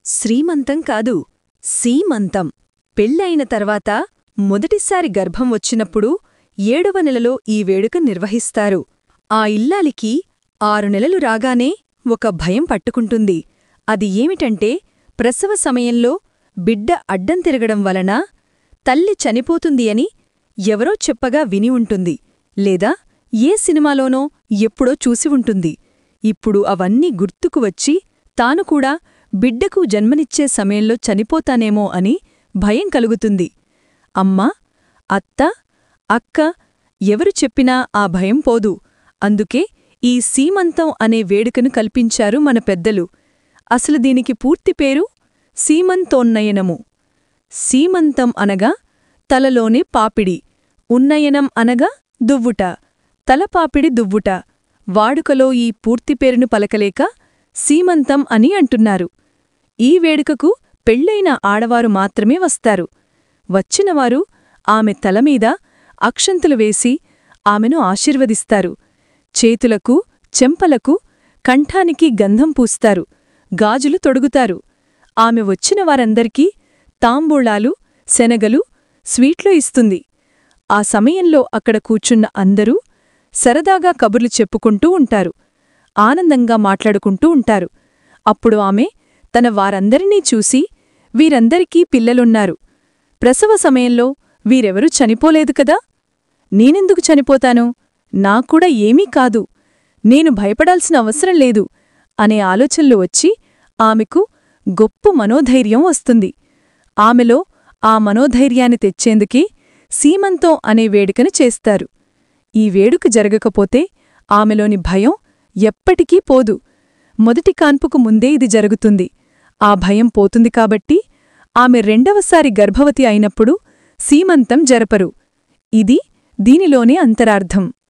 శ్రీమంతం కాదు, సీమంతం. పెళ్ళయిన తర్వాత మొదటిసారి గర్భం వచ్చినప్పుడు 7వ నెలలో ఈ వేడుక నిర్వహిస్తారు. ఆ ఇల్లాలికి 6 నెలలు రాగానే ఒక భయం పట్టుకుంటుంది. అది ఏమిటంటే, ప్రసవ సమయంలో బిడ్డ అడ్డం తిరగడం వలన తల్లి చనిపోతుంది అని ఎవరో చెప్పగా విని ఉంటుంది, లేదా ఏ సినిమాలోనో ఎప్పుడో చూసి ఉంటుంది. ఇప్పుడు అవన్నీ గుర్తుకు వచ్చి తాను కూడా బిడ్డకు జన్మనిచ్చే సమయంలో చనిపోతానేమో అని భయం కలుగుతుంది. అమ్మా, అత్త, అక్క ఎవరు చెప్పినా ఆ భయం పోదు. అందుకే ఈ సీమంతం అనే వేడుకను కల్పించారు మన పెద్దలు. అసలు దీనికి పూర్తి పేరు సీమంతోన్నయనము. సీమంతం అనగా తలలోనే పాపిడి, ఉన్నయనం అనగా దువ్వుట, తలపాపిడి దువ్వుట. వాడుకలో ఈ పూర్తి పేరును పలకలేక సీమంతం అని అంటున్నారు. ఈ వేడుకకు పెళ్ళైన ఆడవారు మాత్రమే వస్తారు. వచ్చినవారు ఆమె తలమీద అక్షంతలు వేసి ఆమెను ఆశీర్వదిస్తారు. చేతులకు, చెంపలకు, కంఠానికి గంధం పూస్తారు, గాజులు తొడుగుతారు. ఆమె వచ్చిన వారందరికీ తాంబూళాలు, శనగలు, స్వీట్లు ఇస్తుంది. ఆ సమయంలో అక్కడ కూర్చున్న అందరూ సరదాగా కబుర్లు చెప్పుకుంటూ ఉంటారు, ఆనందంగా మాట్లాడుకుంటూ ఉంటారు. అప్పుడు ఆమె తన వారందరినీ చూసి, వీరందరికీ పిల్లలున్నారు. ప్రసవ సమయంలో వీరెవరూ చనిపోలేదు కదా, నేనెందుకు చనిపోతాను? నాకూడా ఏమీ కాదు, నేను భయపడాల్సిన అవసరం లేదు అనే ఆలోచనలు వచ్చి ఆమెకు గొప్ప మనోధైర్యం వస్తుంది. ఆమెలో ఆ మనోధైర్యాన్ని తెచ్చేందుకే సీమంతం అనే వేడుకను చేస్తారు. ఈ వేడుక జరగకపోతే ఆమెలోని భయం ఎప్పటికీ పోదు. మొదటి కాన్పుకు ముందే ఇది జరుగుతుంది. ఆ భయం పోతుంది కాబట్టి ఆమె రెండవసారి గర్భవతి అయినప్పుడు సీమంతం జరపరు. ఇది దీనిలోనే అంతరార్థం.